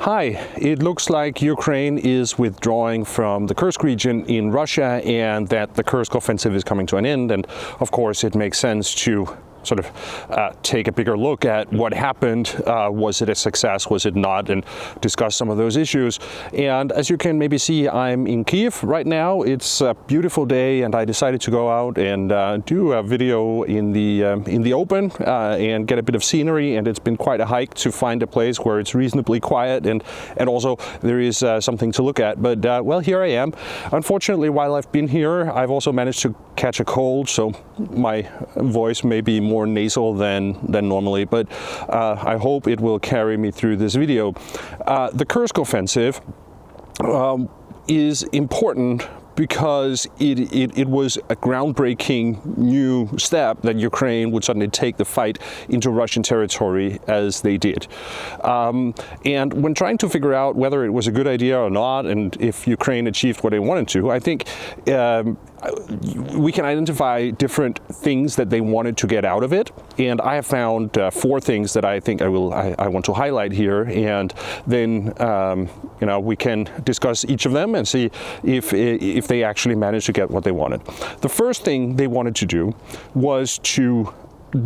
Hi, it looks like Ukraine is withdrawing from the Kursk region in Russia and that the Kursk offensive is coming to an end. And of course, it makes sense to sort of take a bigger look at what happened. Was it a success? Was it not? And discuss some of those issues. And as you can maybe see, I'm in Kiev right now. It's a beautiful day, and I decided to go out and do a video in the open and get a bit of scenery. And it's been quite a hike to find a place where it's reasonably quiet and also there is something to look at. But well, here I am. Unfortunately, while I've been here, I've also managed to catch a cold, so my voice may be more nasal than normally, but I hope it will carry me through this video. The Kursk offensive is important because it was a groundbreaking new step that Ukraine would suddenly take the fight into Russian territory as they did. And when trying to figure out whether it was a good idea or not, and if Ukraine achieved what they wanted to, I think we can identify different things that they wanted to get out of it. And I have found 4 things that I think I want to highlight here, and then we can discuss each of them and see if they actually managed to get what they wanted. The first thing they wanted to do was to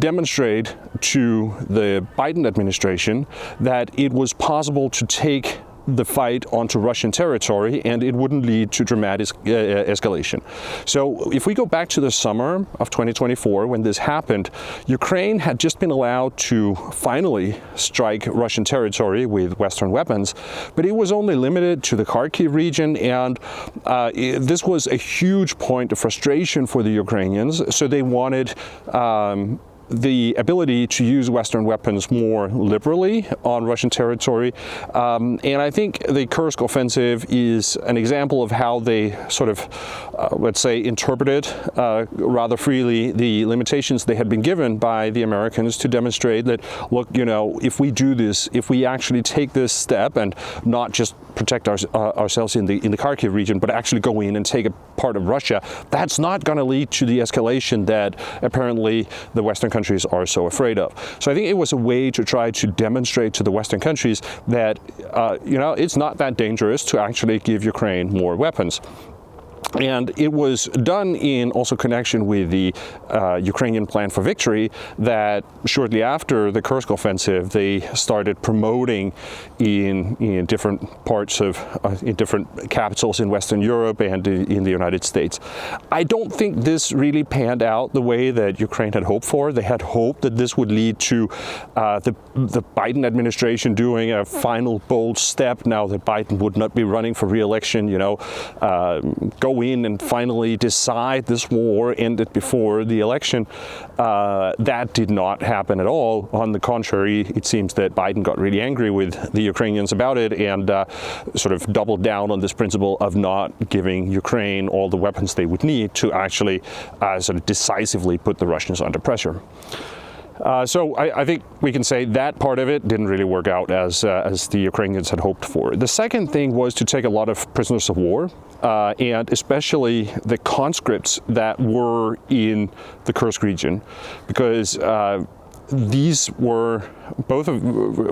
demonstrate to the Biden administration that it was possible to take the fight onto Russian territory and it wouldn't lead to dramatic escalation. So if we go back to the summer of 2024 when this happened, Ukraine had just been allowed to finally strike Russian territory with Western weapons, but it was only limited to the Kharkiv region, and this was a huge point of frustration for the Ukrainians. So they wanted the ability to use Western weapons more liberally on Russian territory. And I think the Kursk offensive is an example of how they sort of, let's say, interpreted rather freely the limitations they had been given by the Americans to demonstrate that, look, if we do this, if we actually take this step and not just protect ourselves in the Kharkiv region, but actually go in and take a part of Russia, that's not going to lead to the escalation that apparently the Western countries are so afraid of. So I think it was a way to try to demonstrate to the Western countries that, it's not that dangerous to actually give Ukraine more weapons. And it was done in also connection with the Ukrainian Plan for Victory that shortly after the Kursk offensive, they started promoting in different parts of, in different capitals in Western Europe and in the United States. I don't think this really panned out the way that Ukraine had hoped for. They had hoped that this would lead to the Biden administration doing a final bold step now that Biden would not be running for re-election, go in and finally decide this war ended before the election. That did not happen at all. On the contrary, it seems that Biden got really angry with the Ukrainians about it and sort of doubled down on this principle of not giving Ukraine all the weapons they would need to actually sort of decisively put the Russians under pressure. So I think we can say that part of it didn't really work out as the Ukrainians had hoped for. The second thing was to take a lot of prisoners of war, and especially the conscripts that were in the Kursk region, because these were both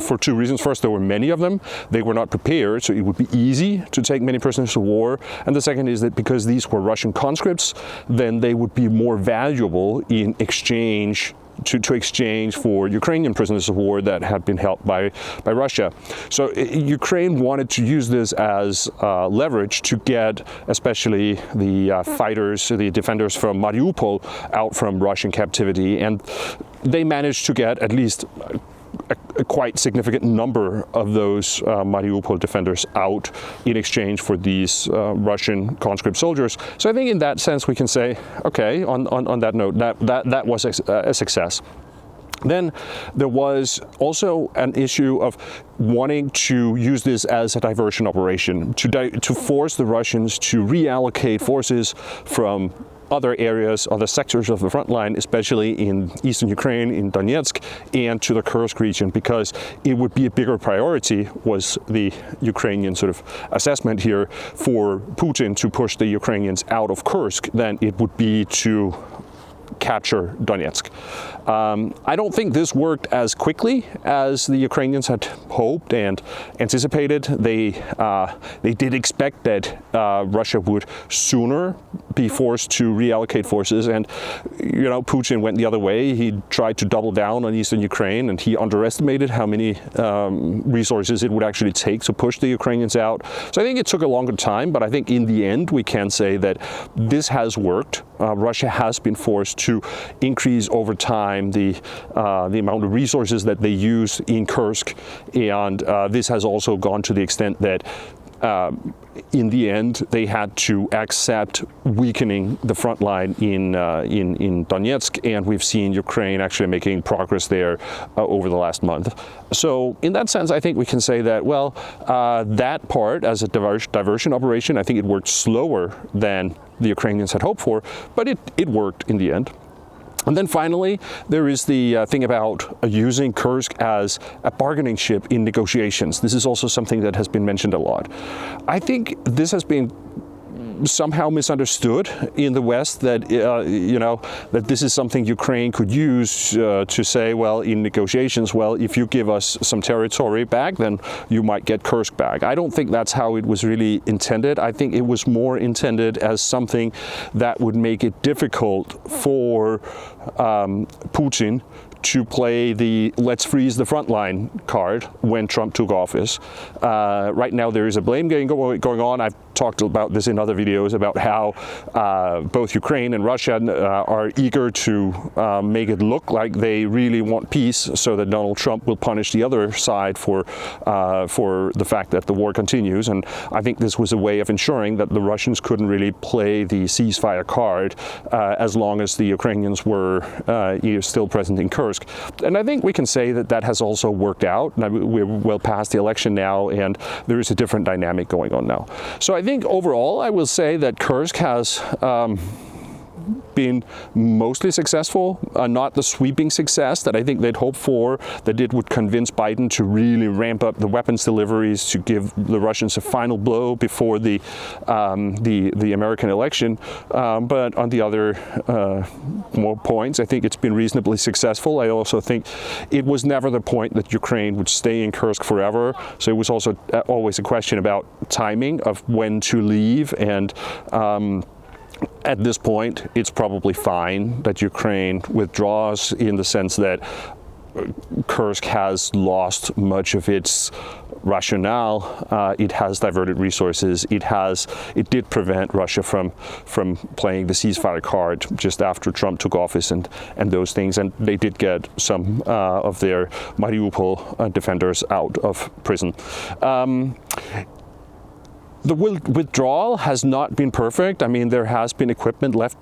for 2 reasons. First, there were many of them. They were not prepared, so it would be easy to take many prisoners of war. And the second is that because these were Russian conscripts, then they would be more valuable in exchange to exchange for Ukrainian prisoners of war that had been held by Russia. So Ukraine wanted to use this as leverage to get especially the fighters, the defenders from Mariupol out from Russian captivity, and they managed to get at least a quite significant number of those Mariupol defenders out in exchange for these Russian conscript soldiers. So I think in that sense we can say, okay, on that note, that was a success. Then there was also an issue of wanting to use this as a diversion operation, to force the Russians to reallocate forces from other areas, other sectors of the front line, especially in eastern Ukraine, in Donetsk, and to the Kursk region, because it would be a bigger priority, was the Ukrainian sort of assessment here, for Putin to push the Ukrainians out of Kursk than it would be to capture Donetsk. I don't think this worked as quickly as the Ukrainians had hoped and anticipated. They did expect that Russia would sooner be forced to reallocate forces, and Putin went the other way. He tried to double down on eastern Ukraine, and he underestimated how many resources it would actually take to push the Ukrainians out. So I think it took a longer time, but I think in the end we can say that this has worked. Russia has been forced to increase over time the amount of resources that they use in Kursk, and this has also gone to the extent that in the end they had to accept weakening the front line in Donetsk, and we've seen Ukraine actually making progress there over the last month. So in that sense, I think we can say that, well, that part as a diversion operation, I think it worked slower than the Ukrainians had hoped for, but it worked in the end. And then finally, there is the thing about using Kursk as a bargaining chip in negotiations. This is also something that has been mentioned a lot. I think this has been somehow misunderstood in the West, that that this is something Ukraine could use to say, well, in negotiations, well, if you give us some territory back, then you might get Kursk back. I don't think that's how it was really intended. I think it was more intended as something that would make it difficult for Putin to play the let's freeze the front line card when Trump took office. Right now there is a blame game going on. I've talked about this in other videos about how both Ukraine and Russia are eager to make it look like they really want peace, so that Donald Trump will punish the other side for the fact that the war continues. And I think this was a way of ensuring that the Russians couldn't really play the ceasefire card as long as the Ukrainians were still present in Kursk. And I think we can say that that has also worked out. We're well past the election now, and there is a different dynamic going on now. So I think overall, I will say that Kursk has been mostly successful, not the sweeping success that I think they'd hoped for, that it would convince Biden to really ramp up the weapons deliveries to give the Russians a final blow before the American election. But on the other more points, I think it's been reasonably successful. I also think it was never the point that Ukraine would stay in Kursk forever. So it was also always a question about timing of when to leave, and at this point, it's probably fine that Ukraine withdraws, in the sense that Kursk has lost much of its rationale. It has diverted resources. It did prevent Russia from playing the ceasefire card just after Trump took office and those things. And they did get some of their Mariupol defenders out of prison. The withdrawal has not been perfect. I mean, there has been equipment left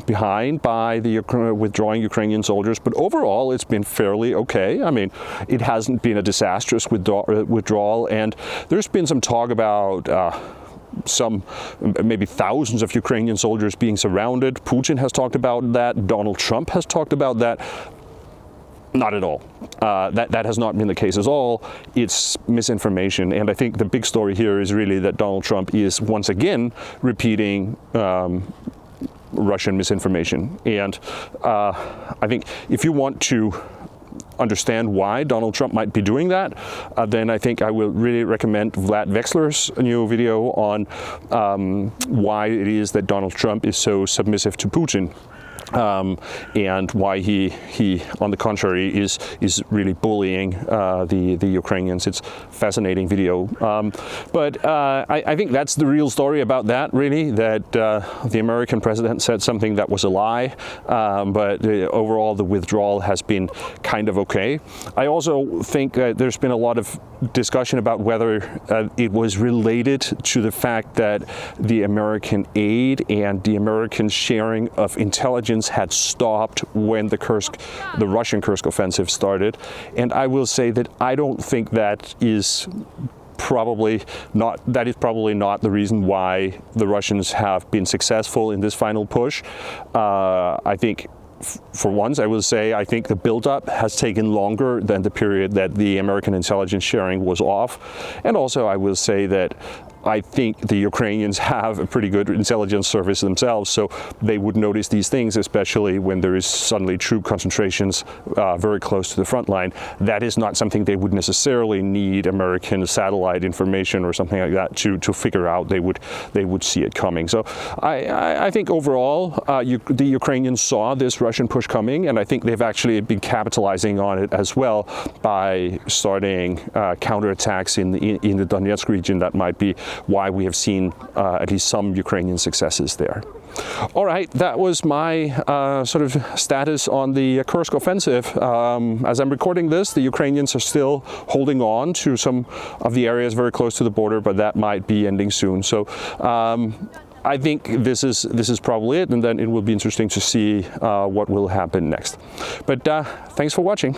behind by the withdrawing Ukrainian soldiers, but overall it's been fairly okay. I mean, it hasn't been a disastrous withdrawal, and there's been some talk about maybe thousands of Ukrainian soldiers being surrounded. Putin has talked about that. Donald Trump has talked about that. Not at all. That has not been the case at all. It's misinformation. And I think the big story here is really that Donald Trump is once again repeating Russian misinformation. And I think if you want to understand why Donald Trump might be doing that, then I think I will really recommend Vlad Vexler's new video on why it is that Donald Trump is so submissive to Putin. And why he on the contrary is really bullying the Ukrainians. It's a fascinating video. But I think that's the real story about that, really, that the American president said something that was a lie, but overall the withdrawal has been kind of okay. I also think that there's been a lot of discussion about whether it was related to the fact that the American aid and the American sharing of intelligence had stopped when the Russian Kursk offensive started. And I will say that I don't think that is probably not the reason why the Russians have been successful in this final push. I think for once, I will say, I think the buildup has taken longer than the period that the American intelligence sharing was off. And also, I will say that I think the Ukrainians have a pretty good intelligence service themselves, so they would notice these things, especially when there is suddenly troop concentrations very close to the front line. That is not something they would necessarily need American satellite information or something like that to figure out. They would see it coming. So I think overall the Ukrainians saw this Russian push coming, and I think they've actually been capitalizing on it as well by starting counterattacks in the Donetsk region. That might be why we have seen at least some Ukrainian successes there. All right, that was my sort of status on the Kursk offensive. As I'm recording this, the Ukrainians are still holding on to some of the areas very close to the border, but that might be ending soon. So I think this is probably it, and then it will be interesting to see what will happen next. But thanks for watching.